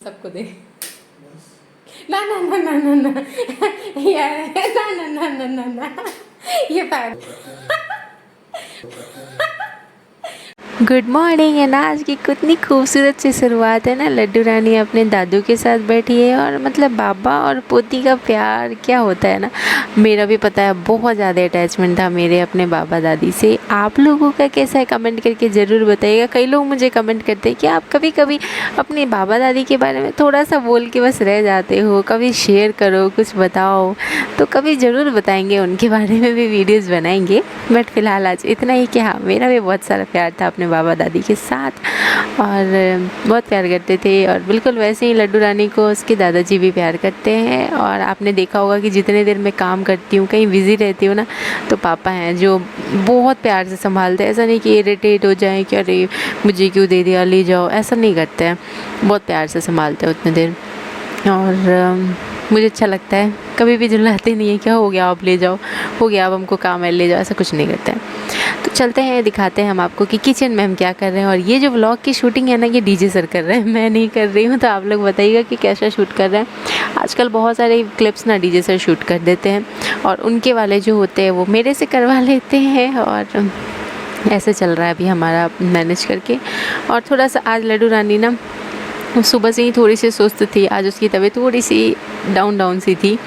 सबको दे। ना ना ना ना ना ना यार, ना ना ना ना ना ना ये पैर। गुड मॉर्निंग है ना। आज की कितनी खूबसूरत सी शुरुआत है ना। लड्डू रानी अपने दादू के साथ बैठी है और मतलब बाबा और पोती का प्यार क्या होता है ना। मेरा भी पता है बहुत ज़्यादा अटैचमेंट था मेरे अपने बाबा दादी से। आप लोगों का कैसा है कमेंट करके ज़रूर बताइएगा। कई लोग मुझे कमेंट करते हैं कि आप कभी कभी अपने बाबा दादी के बारे में थोड़ा सा बोल के बस रह जाते हो, कभी शेयर करो, कुछ बताओ। तो कभी ज़रूर बताएंगे, उनके बारे में भी वीडियोज़ बनाएंगे। बट फ़िलहाल आज इतना ही कि हाँ, मेरा भी बहुत सारा प्यार था अपने बाबा दादी के साथ और बहुत प्यार करते थे। और बिल्कुल वैसे ही लड्डू रानी को उसके दादाजी भी प्यार करते हैं। और आपने देखा होगा कि जितने देर मैं काम करती हूँ, कहीं बिज़ी रहती हूँ ना, तो पापा हैं जो बहुत प्यार से संभालते हैं। ऐसा नहीं कि इरिटेट हो जाए कि अरे मुझे क्यों दे दिया, ले जाओ, ऐसा नहीं करते हैं। बहुत प्यार से संभालते हैं उतने देर। और मुझे अच्छा लगता है। कभी भी चिल्लाते नहीं है क्या हो गया आप ले जाओ, हो गया अब हमको काम है ले जाओ, ऐसा कुछ नहीं करते हैं। तो चलते हैं, दिखाते हैं हम आपको कि किचन में हम क्या कर रहे हैं। और ये जो व्लॉग की शूटिंग है ना, ये डीजे सर कर रहे हैं, मैं नहीं कर रही हूँ। तो आप लोग बताइएगा कि कैसा शूट कर रहे हैं। आजकल बहुत सारे क्लिप्स ना डीजे सर शूट कर देते हैं और उनके वाले जो होते हैं वो मेरे से करवा लेते हैं। और ऐसे चल रहा है अभी हमारा मैनेज करके। और थोड़ा सा आज लड्डू रानी ना सुबह से ही थोड़ी सी सुस्त थी। आज उसकी तबीयत थोड़ी सी डाउन सी थी।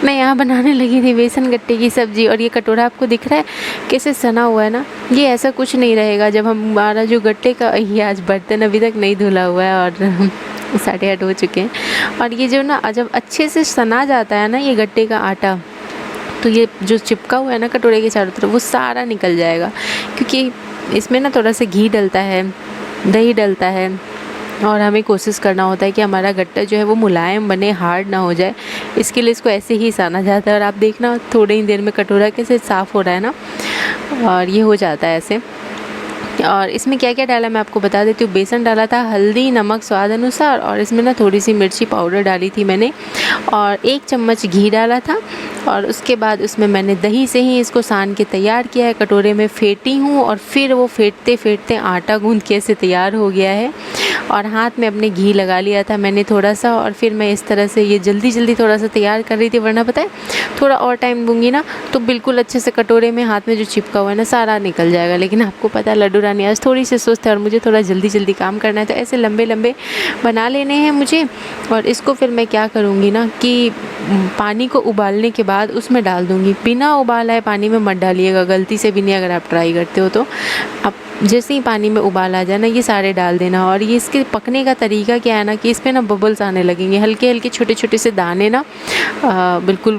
मैं यहाँ बनाने लगी थी बेसन गट्टे की सब्ज़ी। और ये कटोरा आपको दिख रहा है कैसे सना हुआ है ना, ये ऐसा कुछ नहीं रहेगा जब हमारा जो गट्टे का, ये आज बर्तन अभी तक नहीं धुला हुआ है और 8:30 हो चुके हैं। और ये जो ना जब अच्छे से सना जाता है ना ये गट्टे का आटा, तो ये जो चिपका हुआ है ना कटोरे के चारों तरफ वो सारा निकल जाएगा। क्योंकि इसमें ना थोड़ा सा घी डलता है, दही डलता है और हमें कोशिश करना होता है कि हमारा गट्टा जो है वो मुलायम बने, हार्ड ना हो जाए। इसके लिए इसको ऐसे ही साना जाता है। और आप देखना थोड़ी ही देर में कटोरा कैसे साफ़ हो रहा है ना, और ये हो जाता है ऐसे। और इसमें क्या क्या डाला मैं आपको बता देती हूँ। बेसन डाला था, हल्दी, नमक स्वाद अनुसार, और इसमें ना थोड़ी सी मिर्ची पाउडर डाली थी मैंने, और 1 चम्मच घी डाला था। और उसके बाद उसमें मैंने दही से ही इसको सान के तैयार किया है, कटोरे में फेंटी हूँ। और फिर वो फेंटते फेंटते आटा गूंद के ऐसे तैयार हो गया है। और हाथ में अपने घी लगा लिया था मैंने थोड़ा सा। और फिर मैं इस तरह से ये जल्दी जल्दी थोड़ा सा तैयार कर रही थी, वरना पता है थोड़ा और टाइम दूंगी ना तो बिल्कुल अच्छे से कटोरे में हाथ में जो चिपका हुआ है ना सारा निकल जाएगा। लेकिन आपको पता है लड्डू रानी आज थोड़ी सी सुस्त है और मुझे थोड़ा जल्दी जल्दी काम करना है, तो ऐसे लंबे लंबे बना लेने हैं मुझे। और इसको फिर मैं क्या करूँगी ना कि पानी को उबालने के बाद उसमें डाल दूँगी। बिना उबाला है पानी में मत डालिएगा गलती से भी नहीं, अगर आप ट्राई करते हो तो। आप जैसे ही पानी में उबाल आ जाए ना ये सारे डाल देना। और ये इसके पकने का तरीका क्या है ना कि इस पर ना बबल्स आने लगेंगे, हल्के हल्के छोटे छोटे से दाने ना, बिल्कुल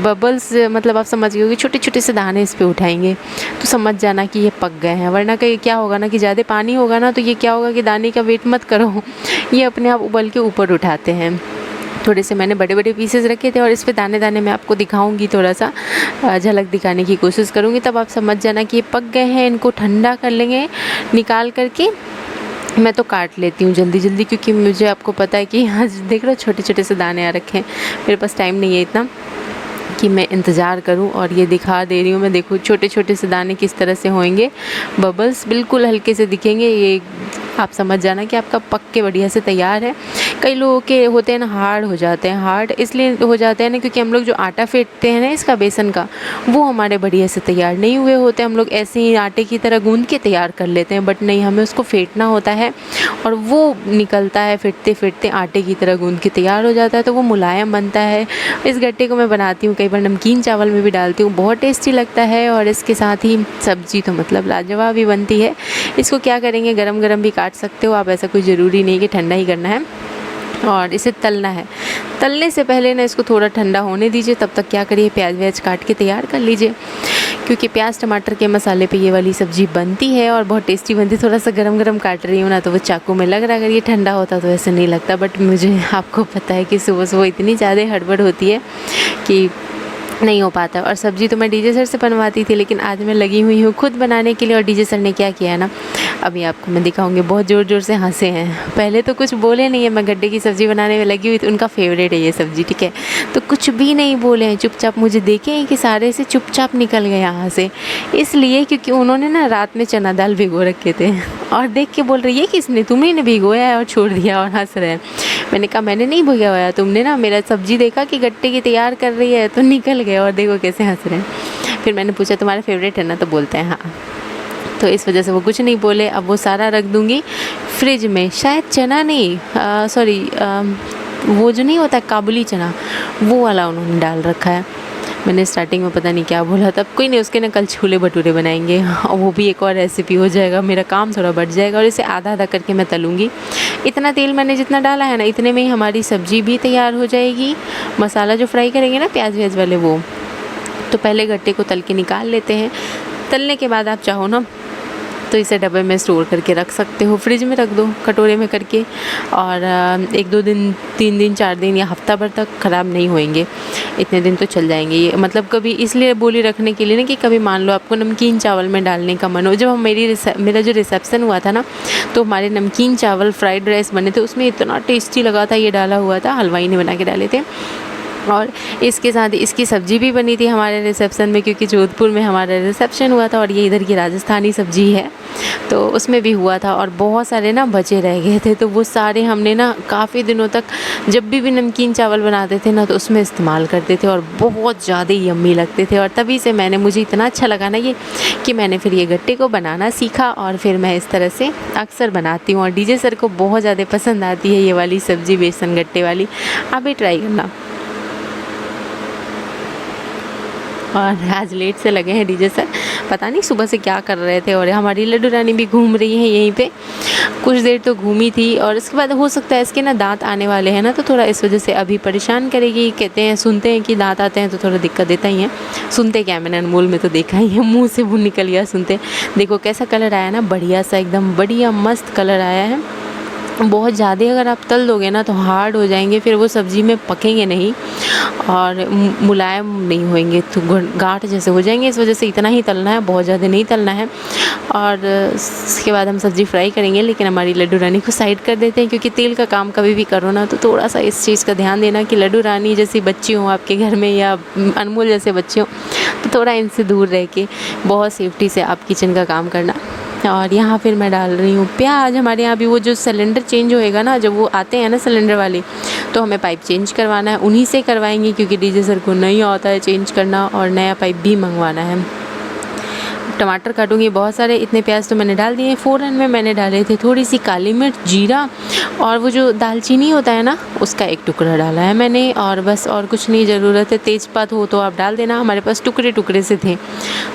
बबल्स, मतलब आप समझ गए कि छोटे छोटे से दाने इस पर उठाएंगे तो समझ जाना कि ये पक गए हैं। वरना कहीं क्या होगा ना कि ज़्यादा पानी होगा ना तो ये क्या होगा कि दाने का वेट मत करो, ये अपने आप उबल के ऊपर उठाते हैं। थोड़े से मैंने बड़े बड़े पीसेस रखे थे और इस पे दाने दाने मैं आपको दिखाऊंगी, थोड़ा सा झलक दिखाने की कोशिश करूँगी, तब आप समझ जाना कि ये पक गए हैं। इनको ठंडा कर लेंगे निकाल करके। मैं तो काट लेती हूँ जल्दी जल्दी, क्योंकि मुझे, आपको पता है कि यहाँ देख रहे हो छोटे छोटे से दाने आ रखे हैं। मेरे पास टाइम नहीं है इतना कि मैं इंतज़ार करूं। और ये दिखा दे रही हूँ मैं, देखो छोटे छोटे से दाने किस तरह से होंगे, बबल्स बिल्कुल हल्के से दिखेंगे। ये आप समझ जाना कि आपका पक के बढ़िया से तैयार है। कई लोगों के होते हैं ना हार्ड हो जाते हैं, हार्ड इसलिए हो जाते हैं ना क्योंकि हम लोग जो आटा फेंटते हैं ना इसका बेसन का, वो हमारे बढ़िया से तैयार नहीं हुए होते। हम लोग ऐसे ही आटे की तरह गूंद के तैयार कर लेते हैं, बट नहीं, हमें उसको फेंटना होता है और वो निकलता है फेंटते फेंटते आटे की तरह गूंद के तैयार हो जाता है, तो वो मुलायम बनता है। इस गट्टे को मैं बनाती हूँ कई बार नमकीन चावल में भी डालती हूँ, बहुत टेस्टी लगता है। और इसके साथ ही सब्जी तो मतलब लाजवाब ही बनती है। इसको क्या करेंगे, गरम गरम भी काट सकते हो आप, ऐसा कोई ज़रूरी नहीं कि ठंडा ही करना है। और इसे तलना है, तलने से पहले ना इसको थोड़ा ठंडा होने दीजिए। तब तक क्या करिए, प्याज व्याज काट के तैयार कर लीजिए, क्योंकि प्याज टमाटर के मसाले पे ये वाली सब्ज़ी बनती है और बहुत टेस्टी बनती है। थोड़ा सा गरम गरम काट रही हूँ ना तो वो चाकू में लग रहा है, अगर ये ठंडा होता तो ऐसे नहीं लगता। बट मुझे, आपको पता है कि सुबह सुबह इतनी ज़्यादा हड़बड़ होती है कि नहीं हो पाता। और सब्ज़ी तो मैं डीजे सर से बनवाती थी, लेकिन आज मैं लगी हुई हूँ खुद बनाने के लिए। और डीजे सर ने क्या किया है ना, अभी आपको मैं दिखाऊंगी, बहुत ज़ोर ज़ोर से हंसे हैं। पहले तो कुछ बोले नहीं है, मैं गड्ढे की सब्ज़ी बनाने में लगी हुई थी, उनका फेवरेट है ये सब्ज़ी, ठीक है, तो कुछ भी नहीं बोले हैं, चुपचाप मुझे देखे हैं कि सारे से चुपचाप निकल गए यहाँ से, इसलिए क्योंकि उन्होंने ना रात में चना दाल भिगो रखे थे। और देख के बोल रही है किसने, तुम्ही ने भिगोया है और छोड़ दिया, और हंस रहे हैं। मैंने कहा मैंने नहीं भिगोया, तुमने ना मेरा सब्ज़ी देखा कि गट्टे की तैयार कर रही है तो निकल गए, और देखो कैसे हंस रहे हैं। फिर मैंने पूछा तुम्हारा फेवरेट है ना, तो बोलते हैं हाँ। तो इस वजह से वो कुछ नहीं बोले। अब वो सारा रख दूँगी फ्रिज में। शायद चना नहीं, सॉरी, वो जो नहीं होता काबुली चना, वो वाला उन्होंने डाल रखा है। मैंने स्टार्टिंग में पता नहीं क्या बोला था, कोई नहीं, उसके ना कल छोले भटूरे बनाएंगे, और वो भी एक और रेसिपी हो जाएगा, मेरा काम थोड़ा बढ़ जाएगा। और इसे आधा आधा करके मैं तलूँगी। इतना तेल मैंने जितना डाला है ना, इतने में ही हमारी सब्ज़ी भी तैयार हो जाएगी। मसाला जो फ्राई करेंगे ना प्याज व्याज वाले, वो तो पहले गट्टे को तल के निकाल लेते हैं। तलने के बाद आप चाहो ना तो इसे डब्बे में स्टोर करके रख सकते हो, फ्रिज में रख दो कटोरे में करके, और 1-2 दिन, 3 दिन, 4 दिन या हफ्ता भर तक ख़राब नहीं होएंगे, इतने दिन तो चल जाएंगे ये। मतलब कभी इसलिए बोली रखने के लिए ना कि कभी मान लो आपको नमकीन चावल में डालने का मन हो। जब हम मेरा जो रिसेप्शन हुआ था ना, तो हमारे नमकीन चावल फ्राइड राइस बने थे, उसमें इतना टेस्टी लगा था, ये डाला हुआ था, हलवाई ने बना के डाले थे। और इसके साथ इसकी सब्ज़ी भी बनी थी हमारे रिसेप्शन में, क्योंकि जोधपुर में हमारा रिसेप्शन हुआ था और ये इधर की राजस्थानी सब्ज़ी है, तो उसमें भी हुआ था। और बहुत सारे ना बचे रह गए थे, तो वो सारे हमने ना काफ़ी दिनों तक जब भी नमकीन चावल बनाते थे ना, तो उसमें इस्तेमाल करते थे, और बहुत ज़्यादा यम्मी लगते थे। और तभी से मुझे इतना अच्छा लगा ना ये, कि मैंने फिर ये गट्टे को बनाना सीखा, और फिर मैं इस तरह से अक्सर बनाती हूँ। और डीजे सर को बहुत ज़्यादा पसंद आती है ये वाली सब्ज़ी, बेसन गट्टे वाली। आप भी ट्राई करना। और आज लेट से लगे हैं डीजे सर, पता नहीं सुबह से क्या कर रहे थे। और हमारी लड्डू रानी भी घूम रही है यहीं पे, कुछ देर तो घूमी थी। और इसके बाद हो सकता है इसके ना दांत आने वाले हैं ना, तो थोड़ा इस वजह से अभी परेशान करेगी। कहते हैं, सुनते हैं कि दांत आते हैं तो थोड़ा दिक्कत देता ही है। सुनते क्या, मैंने अनमोल में तो देखा ही है, मुँह से वो निकल गया सुनते। देखो कैसा कलर आया ना, बढ़िया सा, एकदम बढ़िया मस्त कलर आया है। बहुत ज़्यादा अगर आप तल दोगे ना तो हार्ड हो जाएंगे, फिर वो सब्ज़ी में पकेंगे नहीं और मुलायम नहीं होंगे, तो गांठ जैसे हो जाएंगे। इस वजह से इतना ही तलना है, बहुत ज़्यादा नहीं तलना है। और इसके बाद हम सब्ज़ी फ्राई करेंगे। लेकिन हमारी लड्डू रानी को साइड कर देते हैं, क्योंकि तेल का काम कभी भी करो ना तो थोड़ा सा इस चीज़ का ध्यान देना कि लड्डू रानी जैसी बच्ची हो आपके घर में, या अनमोल जैसे बच्चे हों, तो थोड़ा इनसे दूर रह के बहुत सेफ्टी से आप किचन का काम करना। और यहाँ फिर मैं डाल रही हूँ प्याज। हमारे यहाँ भी वो जो सिलेंडर चेंज होएगा ना, जब वो आते हैं ना सिलेंडर वाले, तो हमें पाइप चेंज करवाना है, उन्हीं से करवाएंगे, क्योंकि डीजे सर को नहीं आता है चेंज करना, और नया पाइप भी मंगवाना है। टमाटर काटूंगी बहुत सारे, इतने प्याज तो मैंने डाल दिए। फ़ौरन में मैंने डाले थे थोड़ी सी काली मिर्च, जीरा, और वो जो दालचीनी होता है ना, उसका एक टुकड़ा डाला है मैंने, और बस और कुछ नहीं ज़रूरत है। तेज़पात हो तो आप डाल देना, हमारे पास टुकड़े टुकड़े से थे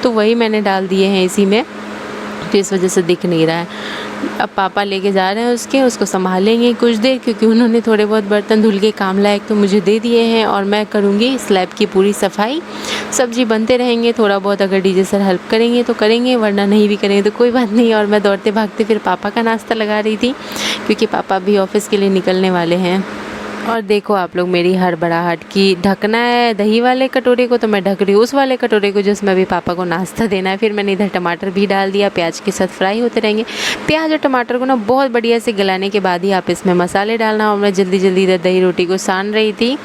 तो वही मैंने डाल दिए हैं इसी में, तो इस वजह से दिख नहीं रहा है। अब पापा लेके जा रहे हैं उसको संभालेंगे कुछ देर, क्योंकि उन्होंने थोड़े बहुत बर्तन धुल के काम लायक तो मुझे दे दिए हैं, और मैं करूँगी स्लैब की पूरी सफाई। सब्जी बनते रहेंगे, थोड़ा बहुत अगर डीजे सर हेल्प करेंगे तो करेंगे, वरना नहीं भी करेंगे तो कोई बात नहीं। और मैं दौड़ते भागते फिर पापा का नाश्ता लगा रही थी, क्योंकि पापा भी ऑफिस के लिए निकलने वाले हैं। और देखो आप लोग मेरी हड़बड़ाहट की, ढकना है दही वाले कटोरे को तो मैं ढक रही हूँ उस वाले कटोरे को जिसमें अभी पापा को नाश्ता देना है। फिर मैंने इधर टमाटर भी डाल दिया, प्याज के साथ फ्राई होते रहेंगे। प्याज और टमाटर को ना बहुत बढ़िया से गलाने के बाद ही आप इसमें मसाले डालना। और मैं जल्दी जल्दी इधर दही रोटी को सान रही थी,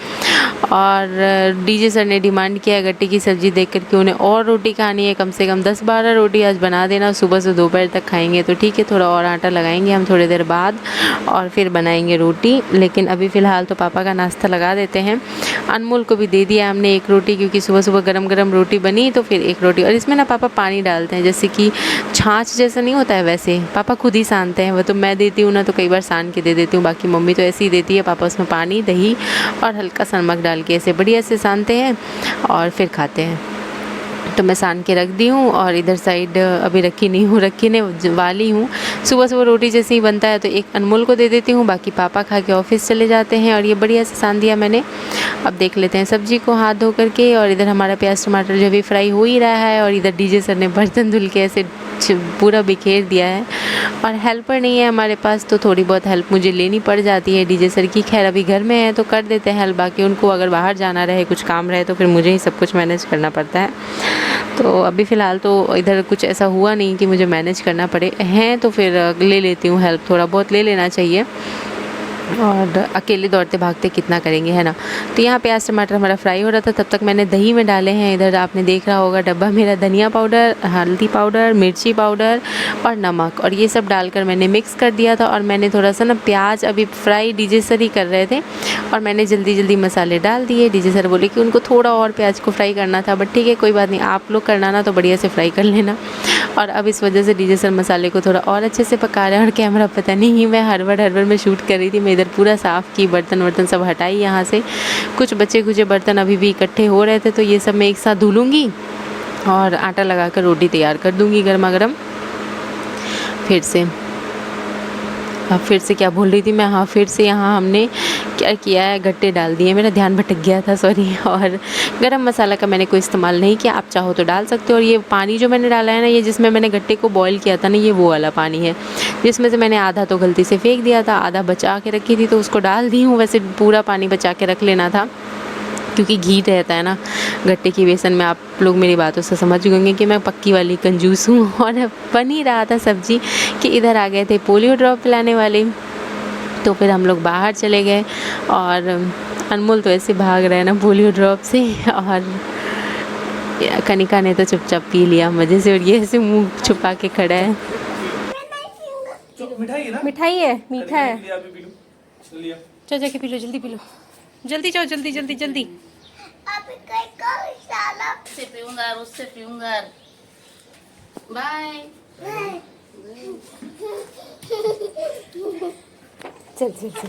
और डीजे सर ने डिमांड किया गट्टे की सब्ज़ी देख कर के उन्हें और रोटी खानी है, कम से कम 10-12 रोटी आज बना देना, सुबह से दोपहर तक खाएंगे। तो ठीक है, थोड़ा और आटा लगाएंगे हम थोड़ी देर बाद, और फिर बनाएंगे रोटी। लेकिन अभी फ़िलहाल तो पापा का नाश्ता लगा देते हैं। अनमोल को भी दे दिया हमने एक रोटी, क्योंकि सुबह सुबह गरम गरम रोटी बनी तो फिर एक रोटी। और इसमें ना पापा पानी डालते हैं, जैसे कि छाछ जैसा नहीं होता है वैसे पापा खुद ही सानते हैं। वो तो मैं देती हूँ ना तो कई बार सान के दे देती हूँ, बाकी मम्मी तो ऐसे ही देती है। पापा उसमें पानी, दही और हल्का सा नमक डाल के ऐसे बढ़िया से सानते हैं और फिर खाते हैं। तो मैं सान के रख दी हूँ और इधर साइड अभी रखी नहीं हूँ, रखने वाली हूँ। सुबह सुबह रोटी जैसे ही बनता है तो एक अनमोल को दे देती हूँ, बाकी पापा खा के ऑफिस चले जाते हैं। और ये बढ़िया से सान दिया मैंने। अब देख लेते हैं सब्जी को हाथ धो करके। और इधर हमारा प्याज टमाटर जो भी फ्राई हो ही रहा है, और इधर डीजे सर ने बर्तन धुल के ऐसे पूरा बिखेर दिया है। और हेल्पर नहीं है हमारे पास, तो थोड़ी बहुत हेल्प मुझे लेनी पड़ जाती है डीजे सर की। खैर अभी घर में है तो कर देते हैं हेल्प, बाकी उनको अगर बाहर जाना रहे, कुछ काम रहे, तो फिर मुझे ही सब कुछ मैनेज करना पड़ता है। तो अभी फ़िलहाल तो इधर कुछ ऐसा हुआ नहीं कि मुझे मैनेज करना पड़े हैं, तो फिर ले लेती हूँ हेल्प, थोड़ा बहुत ले लेना चाहिए। और अकेले दौड़ते भागते कितना करेंगे, है ना। तो यहाँ प्याज टमाटर हमारा फ्राई हो रहा था, तब तक मैंने दही में डाले हैं, इधर आपने देख रहा होगा डब्बा मेरा, धनिया पाउडर, हल्दी पाउडर, मिर्ची पाउडर और नमक, और ये सब डालकर मैंने मिक्स कर दिया था। और मैंने थोड़ा सा ना प्याज अभी फ्राई डीजे सर ही कर रहे थे और मैंने जल्दी जल्दी मसाले डाल दिए। डीजे सर बोले कि उनको थोड़ा और प्याज को फ्राई करना था, बट ठीक है कोई बात नहीं, आप लोग करना ना तो बढ़िया से फ्राई कर लेना। और अब इस वजह से डीजे सर मसाले को थोड़ा और अच्छे से पका रहे हैं। और कैमरा पता नहीं मैं हड़बड़ में शूट कर रही थी, मैं इधर पूरा साफ़ की, बर्तन वर्तन सब हटाई यहाँ से। कुछ बचे कुछ बर्तन अभी भी इकट्ठे हो रहे थे, तो ये सब मैं एक साथ धुल लूँगी और आटा लगाकर रोटी तैयार कर दूँगी गर्मा गर्म। फिर से क्या बोल रही थी मैं, हाँ फिर से यहाँ हमने क्या किया है, गट्टे डाल दिए, मेरा ध्यान भटक गया था, सॉरी। और गरम मसाला का मैंने कोई इस्तेमाल नहीं किया, आप चाहो तो डाल सकते हो। और ये पानी जो मैंने डाला है ना, ये जिसमें मैंने गट्टे को बॉईल किया था ना, ये वो वाला पानी है, जिसमें से मैंने आधा तो गलती से फेंक दिया था, आधा बचा के रखी थी तो उसको डाल दी हूँ। वैसे पूरा पानी बचा के रख लेना था, क्योंकि घी रहता है ना गट्टे की बेसन में। आप लोग मेरी बातों से समझ गए कि मैं पक्की वाली कंजूस हूँ। और बन ही रहा था सब्जी कि इधर आ गए थे पोलियो ड्रॉप पिलाने वाले, तो फिर हम लोग बाहर चले गए। और अनमोल तो ऐसे भाग रहा है ना पोलियो ड्रॉप से, और कनिका ने तो चुपचाप पी लिया मज़े से, और ये ऐसे मुँह छुपा के खड़ा है। मिठाई है, मीठा है। चल जाके पी लो, जल्दी पी लो, जल्दी जाओ, जल्दी जल्दी जल्दी। उससे पीऊंगा, उससे पीऊंगा। बाय। चल चल चल।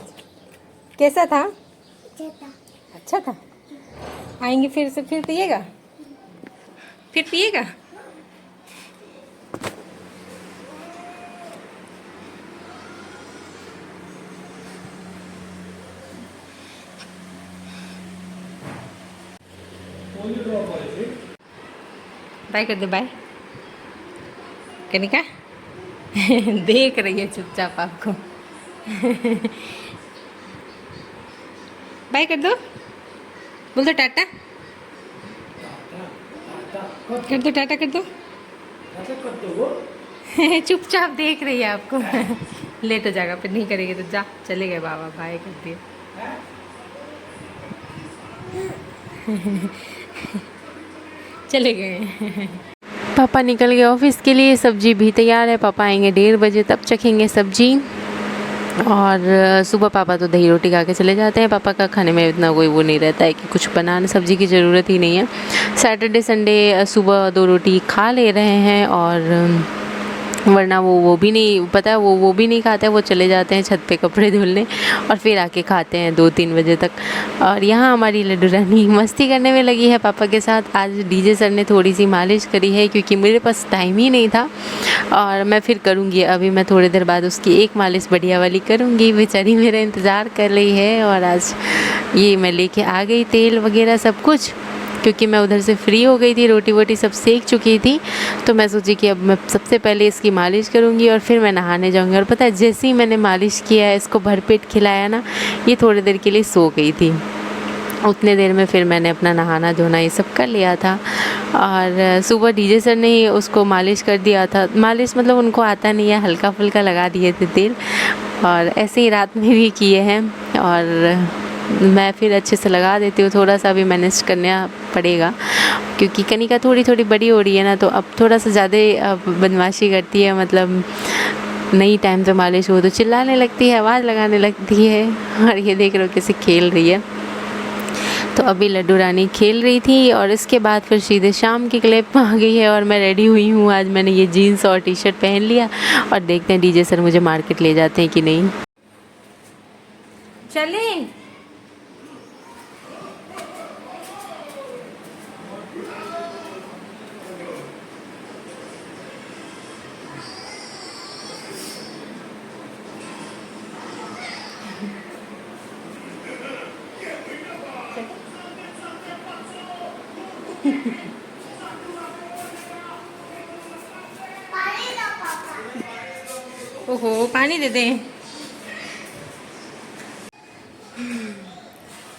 कैसा था? अच्छा था। आएंगे फिर से, फिर पिएगा, फिर पिएगा। बाय कर दे, बाय कनिका। देख रही है चुपचाप आपको। बाय कर दो, बोल दो टाटा, कर दो टाटा, कर दो। चुपचाप देख रही है आपको। लेट हो जाएगा फिर नहीं करेगी तो जा, चले गए बाबा, बाय कर दिए। चले गए। पापा निकल गए ऑफिस के लिए, सब्जी भी तैयार है, पापा आएंगे 1:30 बजे, तब चखेंगे सब्जी। और सुबह पापा तो दही रोटी खा के चले जाते हैं, पापा का खाने में इतना कोई वो नहीं रहता है कि कुछ बनाने सब्जी की ज़रूरत ही नहीं है। सैटरडे संडे सुबह 2 रोटी खा ले रहे हैं, और वरना वो भी नहीं, पता है वो भी नहीं खाते हैं, वो चले जाते हैं छत पे कपड़े धुलने और फिर आके खाते हैं 2-3 बजे तक। और यहाँ हमारी लड्डू रानी मस्ती करने में लगी है पापा के साथ। आज डीजे सर ने थोड़ी सी मालिश करी है, क्योंकि मेरे पास टाइम ही नहीं था, और मैं फिर करूँगी, अभी मैं थोड़ी देर बाद उसकी एक मालिश बढ़िया वाली करूँगी। बेचारी मेरा इंतज़ार कर रही है। और आज ये मैं लेके आ गई तेल वगैरह सब कुछ, क्योंकि मैं उधर से फ्री हो गई थी, रोटी वोटी सब सेक चुकी थी, तो मैं सोची कि अब मैं सबसे पहले इसकी मालिश करूँगी और फिर मैं नहाने जाऊँगी। और पता है जैसे ही मैंने मालिश किया, इसको भरपेट खिलाया ना, ये थोड़ी देर के लिए सो गई थी। उतने देर में फिर मैंने अपना नहाना धोना ये सब कर लिया था। और सुबह डीजे सर ने उसको मालिश कर दिया था, मालिश मतलब उनको आता नहीं है, हल्का फुल्का लगा दिए थे तेल, और ऐसे ही रात में भी किए हैं। और मैं फिर अच्छे से लगा देती हूँ, थोड़ा सा भी मैनेज करना पड़ेगा, क्योंकि कनिका थोड़ी थोड़ी बड़ी हो रही है ना, तो अब थोड़ा सा ज़्यादा बदमाशी करती है, मतलब नई टाइम पे मालिश हो तो चिल्लाने लगती है, आवाज़ लगाने लगती है। और ये देख रहे हो कैसे खेल रही है। तो अभी लड्डू रानी खेल रही थी, और इसके बाद फिर सीधे शाम की क्लिप आ गई है, और मैं रेडी हुई हूँ। आज मैंने ये जीन्स और टी शर्ट पहन लिया, और देखते हैं डीजे सर मुझे मार्केट ले जाते हैं कि नहीं। चलें। ओहो पानी दे दें।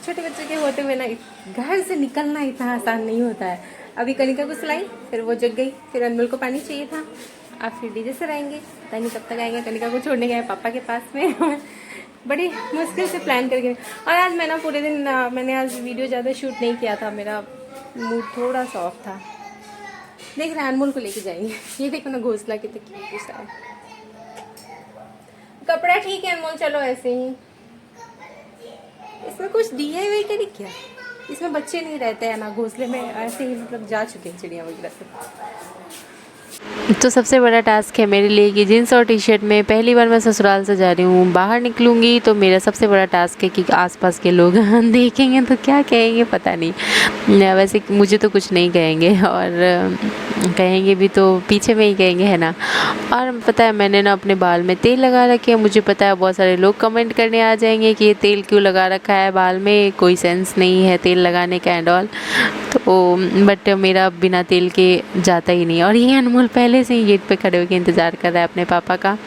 छोटे बच्चों के होते हुए ना घर से निकलना इतना आसान नहीं होता है। अभी कनिका को सुलाई, फिर वो जग गई, फिर अनमोल को पानी चाहिए था, अब फिर डीजे सर आएंगे, पता नहीं कब तक आएंगे। कनिका को छोड़ने गए पापा के पास में। बड़ी मुश्किल से प्लान करके। और आज मैं ना पूरे दिन मैंने आज वीडियो ज़्यादा शूट नहीं किया था, मेरा मूड थोड़ा सा ऑफ था। देख रहे हैं अनमोल को लेके जाएंगे। ये देखो ना घोंसला कितने क्यूट है। कपड़ा ठीक है अनमोल, चलो ऐसे ही। इसमें कुछ DIY करी क्या? इसमें बच्चे नहीं रहते हैं ना घोंसले में, ऐसे ही मतलब जा चुके हैं चिड़िया वगैरह से। तो सबसे बड़ा टास्क है मेरे लिए कि जीन्स और टी-शर्ट में पहली बार मैं ससुराल से जा रही हूँ, बाहर निकलूँगी तो मेरा सबसे बड़ा टास्क है कि आसपास के लोग देखेंगे तो क्या कहेंगे पता नहीं। वैसे मुझे तो कुछ नहीं कहेंगे, और कहेंगे भी तो पीछे में ही कहेंगे, है ना। और पता है मैंने ना अपने बाल में तेल लगा रखे है। मुझे पता है बहुत सारे लोग कमेंट करने आ जाएंगे कि ये तेल क्यों लगा रखा है बाल में, कोई सेंस नहीं है तेल लगाने का एंड ऑल। तो बट मेरा बिना तेल के जाता ही नहीं। और ये अनमोल पहले से ही गेट पे खड़े होकर इंतज़ार कर रहा है अपने पापा का।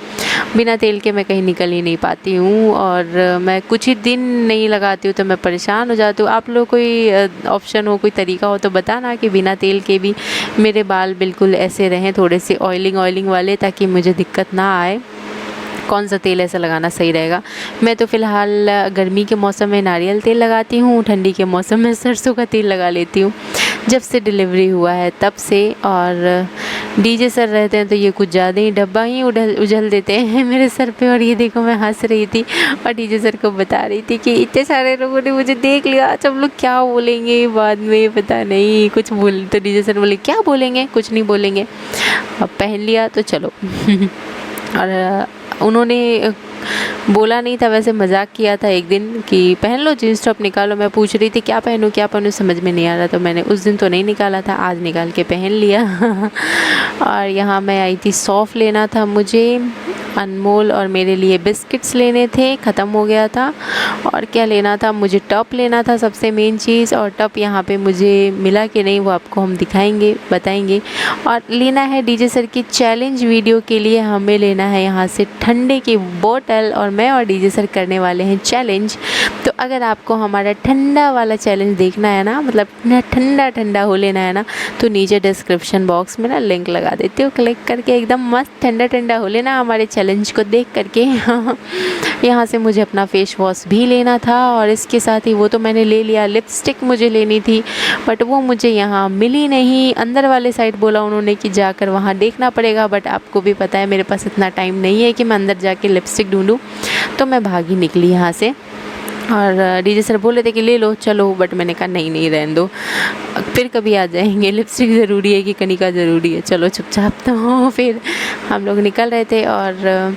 बिना तेल के मैं कहीं निकल ही नहीं पाती हूँ, और मैं कुछ ही दिन नहीं लगाती हूँ तो मैं परेशान हो जाती हूँ। आप लोग कोई ऑप्शन हो, कोई तरीका हो तो बताना कि बिना तेल के भी मेरे बाल बिल्कुल ऐसे रहें, थोड़े से ऑयलिंग वाले, ताकि मुझे दिक्कत ना आए। कौन सा तेल ऐसा लगाना सही रहेगा? मैं तो फ़िलहाल गर्मी के मौसम में नारियल तेल लगाती हूँ, ठंडी के मौसम में सरसों का तेल लगा लेती हूँ, जब से डिलीवरी हुआ है तब से। और डीजे सर रहते हैं तो ये कुछ ज़्यादा ही डब्बा ही उछल देते हैं मेरे सर पे। और ये देखो मैं हंस रही थी और डीजे सर को बता रही थी कि इतने सारे लोगों ने मुझे देख लिया, आज हम लोग क्या बोलेंगे बाद में पता नहीं कुछ बोल। तो डीजे सर बोले क्या बोलेंगे, कुछ नहीं बोलेंगे, अब पहन लिया तो चलो। और उन्होंने बोला नहीं था, वैसे मजाक किया था एक दिन कि पहन लो जीन्स टॉप निकालो। मैं पूछ रही थी क्या पहनूं समझ में नहीं आ रहा, तो मैंने उस दिन तो नहीं निकाला था, आज निकाल के पहन लिया। और यहाँ मैं आई थी सौंफ लेना था मुझे, अनमोल और मेरे लिए बिस्किट्स लेने थे, ख़त्म हो गया था। और क्या लेना था, मुझे टॉप लेना था सबसे मेन चीज़। और टॉप यहाँ पे मुझे मिला कि नहीं वो आपको हम दिखाएंगे, बताएंगे। और लेना है डीजे सर की चैलेंज वीडियो के लिए, हमें लेना है यहाँ से ठंडे की बोतल, और मैं और डीजे सर करने वाले हैं चैलेंज। तो अगर आपको हमारा ठंडा वाला चैलेंज देखना है ना, मतलब ठंडा हो लेना है ना, तो नीचे डिस्क्रिप्शन बॉक्स में ना लिंक लगा देती हूँ, क्लिक करके एकदम मस्त ठंडा हो लेना हमारे चैलेंज को देख करके। यहाँ से मुझे अपना फेस वॉश भी लेना था, और इसके साथ ही वो तो मैंने ले लिया, लिपस्टिक मुझे लेनी थी बट वो मुझे यहाँ मिली नहीं। अंदर वाले साइड बोला उन्होंने कि जाकर वहाँ देखना पड़ेगा, बट आपको भी पता है मेरे पास इतना टाइम नहीं है कि मैं अंदर जाके लिपस्टिक ढूंढूं, तो मैं भागी निकली यहाँ से। और डीजे सर बोले थे कि ले लो चलो, बट मैंने कहा नहीं रहने दो, फिर कभी आ जाएंगे, लिपस्टिक ज़रूरी है कि कनिका ज़रूरी है, चलो चुपचाप। तो फिर हम लोग निकल रहे थे और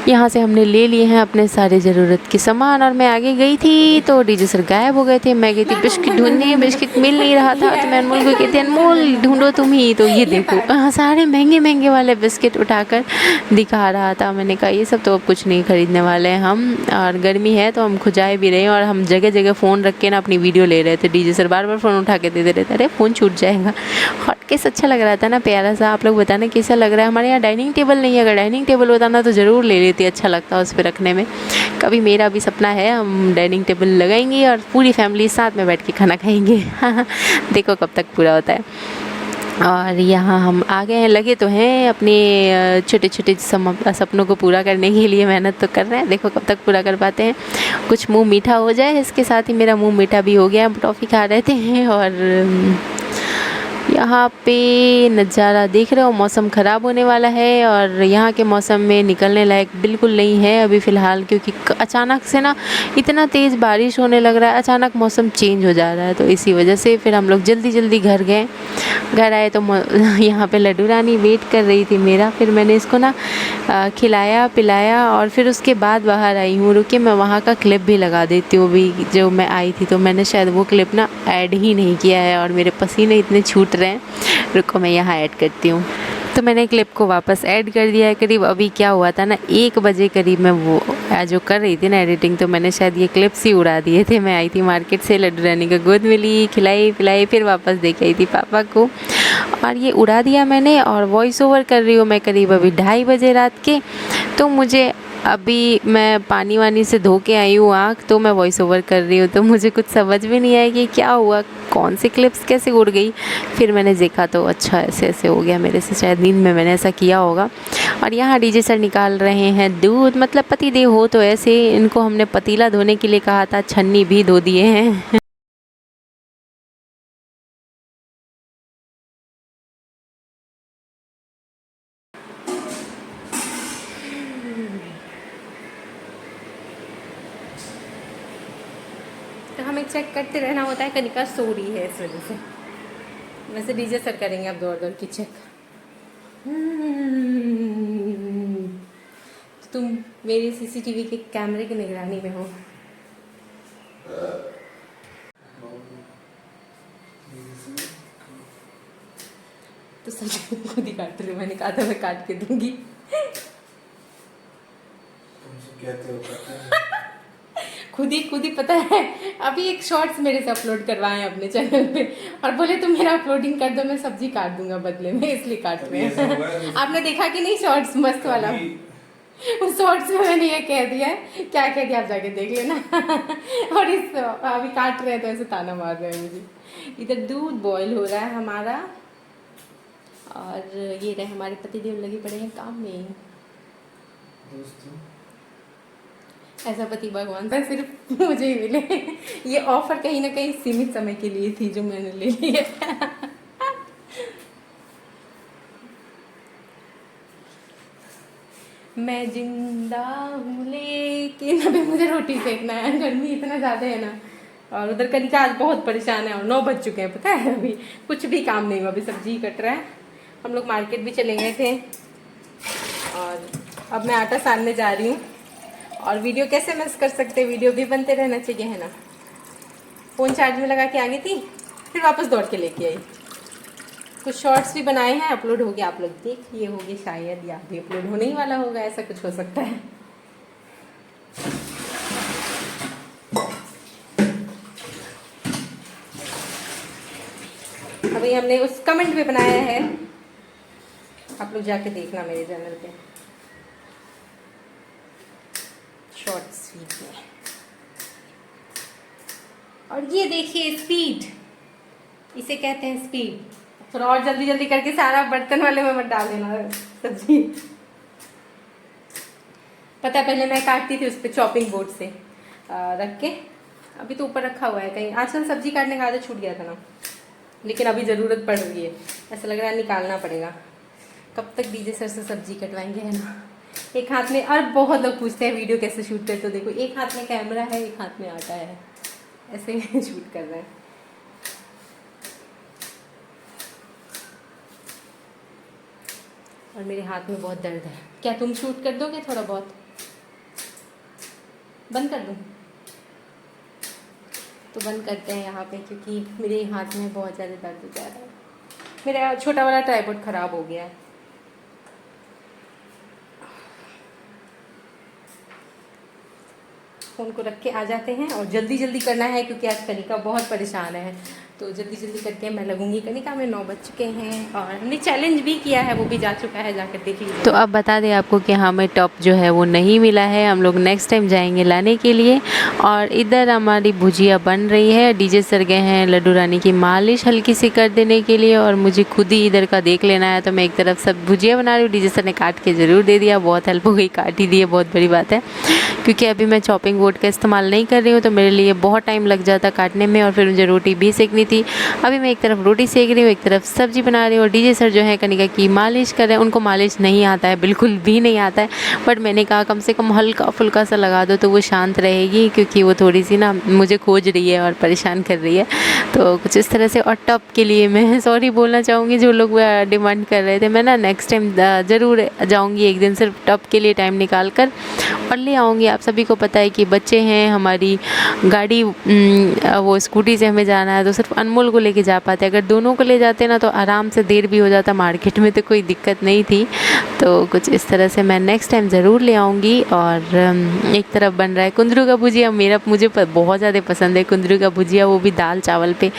यहाँ से हमने ले लिए हैं अपने सारे ज़रूरत के सामान। और मैं आगे गई थी तो डीजे सर गायब हो गए थे। मैं गई थी बिस्किट ढूंढने, बिस्किट मिल नहीं रहा था, तो मैं अनमोल को कहती अनमोल ढूंढो तुम ही। तो ये देखो सारे महंगे वाले बिस्किट उठाकर दिखा रहा था। मैंने कहा ये सब तो अब कुछ नहीं खरीदने वाले हैं हम, और गर्मी है तो हम खुजाए भी रहे हैं। और हम जगह जगह फ़ोन रख के ना अपनी वीडियो ले रहे थे। डीजे सर बार फ़ोन उठा के देते रहते, अरे फ़ोन छूट जाएगा। हॉट केस अच्छा लग रहा था ना, प्यारा सा। आप लोग बताना कैसा लग रहा है। हमारे यहाँ डाइनिंग टेबल नहीं है, अगर डाइनिंग टेबल होता ना तो ज़रूर ले लेती, अच्छा लगता है उस पर रखने में। कभी मेरा भी सपना है हम डाइनिंग टेबल लगाएंगे और पूरी फैमिली साथ में बैठ के खाना खाएंगे। देखो कब तक पूरा होता है। और यहाँ हम आ गए हैं, लगे तो हैं अपने छोटे छोटे सपनों को पूरा करने के लिए, मेहनत तो कर रहे हैं, देखो कब तक पूरा कर पाते हैं। कुछ मुंह मीठा हो जाए, इसके साथ ही मेरा मुंह मीठा भी हो गया। हम टॉफ़ी खा रहे थे और यहाँ पे नज़ारा देख रहे हो, मौसम ख़राब होने वाला है और यहाँ के मौसम में निकलने लायक बिल्कुल नहीं है अभी फ़िलहाल, क्योंकि अचानक से ना इतना तेज़ बारिश होने लग रहा है, अचानक मौसम चेंज हो जा रहा है। तो इसी वजह से फिर हम लोग जल्दी घर गए। घर आए तो यहाँ पे लड्डू रानी वेट कर रही थी मेरा, फिर मैंने इसको ना खिलाया पिलाया और फिर उसके बाद बाहर आई हूँ। रुकिए मैं वहाँ का क्लिप भी लगा देती हूँ। भी जो मैं आई थी तो मैंने शायद वो क्लिप ना ऐड ही नहीं किया है और मेरे पसीने इतने छूट रहे हैं। रुको मैं यहाँ ऐड करती हूँ। तो मैंने क्लिप को वापस ऐड कर दिया है। करीब अभी क्या हुआ था ना, 1 बजे करीब मैं वो जो कर रही थी ना एडिटिंग, तो मैंने शायद ये क्लिप्स ही उड़ा दिए थे। मैं आई थी मार्केट से, लड्डू रानी को गोद मिली, खिलाई पिलाई, फिर वापस देके आई थी पापा को, और ये उड़ा दिया मैंने। और वॉइस ओवर कर रही हूँ मैं करीब अभी 2:30 बजे रात के। तो मुझे अभी मैं पानी वानी से धो के आई हूँ आँख, तो मैं वॉइस ओवर कर रही हूँ, तो मुझे कुछ समझ में नहीं आया कि क्या हुआ, कौन सी क्लिप्स कैसे उड़ गई। फिर मैंने देखा तो अच्छा ऐसे ऐसे हो गया मेरे से, शायद नींद में मैंने ऐसा किया होगा। और यहाँ डीजे सर निकाल रहे हैं दूध, मतलब पति देव हो तो ऐसे। इनको हमने पतीला धोने के लिए कहा था, छन्नी भी धो दिए हैं। तो हमें चेक करते रहना होता है, कनिका सो रही है इस वजह से। वैसे डीजे सर करेंगे अब दौड़ दौड़ की चेक। तो तुम मेरी सीसीटीवी के कैमरे की निगरानी में हो। तो सच खुद ही काट रही हूँ, मैंने कहा था मैं काट के दूंगी। खुद ही पता है। अभी एक शॉर्ट्स मेरे से अपलोड करवाए हैं अपने चैनल पे, और बोले तुम मेरा अपलोडिंग कर दो, मैं सब्जी काट दूंगा बदले में, इसलिए काट रहे हैं। आपने देखा कि नहीं शॉर्ट्स मस्त वाला? उस शॉर्ट्स में मैंने ये कह दिया है, क्या कह दिया आप जाके देख लेना। और इस अभी काट रहे हैं तो ऐसे ताना मार रहे हैं मुझे। इधर दूध बॉईल हो रहा है हमारा, और ये रहे हमारे पतिदेव लगे पड़े हैं काम में। ऐसा पति भगवान था सिर्फ मुझे ही मिले। ये ऑफर कहीं ना कहीं सीमित समय के लिए थी जो मैंने ले लिया। मैं जिंदा हूँ लेकिन अभी मुझे रोटी सेकना है, गर्मी इतना ज़्यादा है ना। और उधर कनिका आज बहुत परेशान है, और 9 बज चुके हैं, पता है अभी कुछ भी काम नहीं हुआ, अभी सब्जी कट रहा है। हम लोग मार्केट भी चले गए थे, और अब मैं आटा सानने जा रही हूँ। और वीडियो कैसे मिस कर सकते, वीडियो भी बनते रहना चाहिए, है ना। फ़ोन चार्ज में लगा के आ गई थी, फिर वापस दौड़ के लेके आई। कुछ शॉर्ट्स भी बनाए हैं, अपलोड हो गया, आप लोग देख लिए होंगे शायद, या भी अपलोड होने ही वाला होगा, ऐसा कुछ हो सकता है। अभी हमने उस कमेंट पे बनाया है, आप लोग जाके देखना मेरे चैनल पे शॉर्ट्स वीडियो। और ये देखिए स्पीड, इसे कहते हैं स्पीड। थोड़ा और जल्दी जल्दी करके सारा बर्तन वाले में मत डाल देना सब्जी। पता है पहले मैं काटती थी उस पर चॉपिंग बोर्ड से रख के, अभी तो ऊपर रखा हुआ है कहीं। आजकल सब्जी काटने का आदत छूट गया था ना, लेकिन अभी ज़रूरत पड़ रही है, ऐसा लग रहा है निकालना पड़ेगा। कब तक डीजे सर से सब्जी कटवाएंगे, है ना। एक हाथ में, और बहुत लोग पूछते हैं वीडियो कैसे शूट करते हो, देखो एक हाथ में कैमरा है, एक हाथ में आटा है, ऐसे शूट कर रहे हैं। और मेरे हाथ में बहुत दर्द है। क्या तुम शूट कर दोगे थोड़ा बहुत? बंद कर दूँ? तो बंद करते हैं यहाँ पे, क्योंकि मेरे हाथ में बहुत ज़्यादा दर्द हो जा रहा है। मेरा छोटा वाला ट्राइपॉड ख़राब हो गया है। फ़ोन को रख के आ जाते हैं, और जल्दी जल्दी करना है क्योंकि आज कनिका बहुत परेशान है, तो जल्दी जल्दी करके मैं लगूंगी। कनिका में 9 बज चुके हैं, और हमने चैलेंज भी किया है, वो भी जा चुका है, जाकर देख लीजिए। तो अब बता दें आपको कि हमें टॉप जो है वो नहीं मिला है, हम लोग नेक्स्ट टाइम जाएंगे लाने के लिए। और इधर हमारी भुजिया बन रही है, डीजे सर गए हैं लड्डू रानी की मालिश हल्की सी कर देने के लिए, और मुझे खुद ही इधर का देख लेना है। तो मैं एक तरफ सब भुजिया बना रही हूँ, डीजे सर ने काट के ज़रूर दे दिया, बहुत हेल्प हो गई, काट ही दी है, बहुत बड़ी बात है। क्योंकि अभी मैं चॉपिंग बोर्ड का इस्तेमाल नहीं कर रही हूँ, तो मेरे लिए बहुत टाइम लग जाता काटने में, और फिर मुझे रोटी भी सेकनी थी। अभी मैं एक तरफ रोटी सेक रही हूँ, एक तरफ सब्जी बना रही हूँ, और डीजे सर जो है कनिका की मालिश कर रहे हैं। उनको मालिश नहीं आता है, बिल्कुल भी नहीं आता है, बट मैंने कहा कम से कम हल्का फुल्का सा लगा दो तो वो शांत रहेगी, क्योंकि वो थोड़ी सी ना मुझे खोज रही है और परेशान कर रही है। तो कुछ इस तरह से। और टॉप के लिए मैं सॉरी बोलना चाहूँगी, जो लोग डिमांड कर रहे थे, मैं ना नेक्स्ट टाइम ज़रूर जाऊँगी एक दिन, सिर्फ टॉप के लिए टाइम निकाल कर और ले आऊँगी। आप सभी को पता है कि बच्चे हैं, हमारी गाड़ी वो स्कूटी से हमें जाना है तो सिर्फ अनमोल को लेके जा पाते। अगर दोनों को ले जाते ना तो आराम से देर भी हो जाता, मार्केट में तो कोई दिक्कत नहीं थी। तो कुछ इस तरह से मैं नेक्स्ट टाइम ज़रूर ले आऊँगी। और एक तरफ बन रहा है कुंदरू का भुजिया, मुझे बहुत ज़्यादा पसंद है कुंदरू का भुजिया, वो भी दाल चावल पे।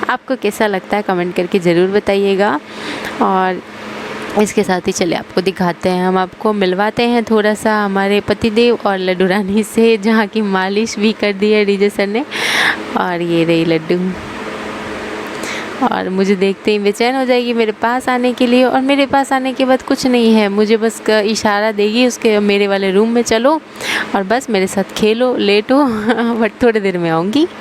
आपको कैसा लगता है कमेंट करके ज़रूर बताइएगा। और इसके साथ ही चले आपको दिखाते हैं, हम आपको मिलवाते हैं थोड़ा सा हमारे पतिदेव और लड्डू रानी से, जहाँ की मालिश भी कर दी है डीजे सर ने। और ये रही लड्डू, और मुझे देखते ही बेचैन हो जाएगी मेरे पास आने के लिए। और मेरे पास आने के बाद कुछ नहीं है, मुझे बस इशारा देगी उसके मेरे वाले रूम में चलो और बस मेरे साथ खेलो, लेटो बट थोड़ी देर में आऊँगी।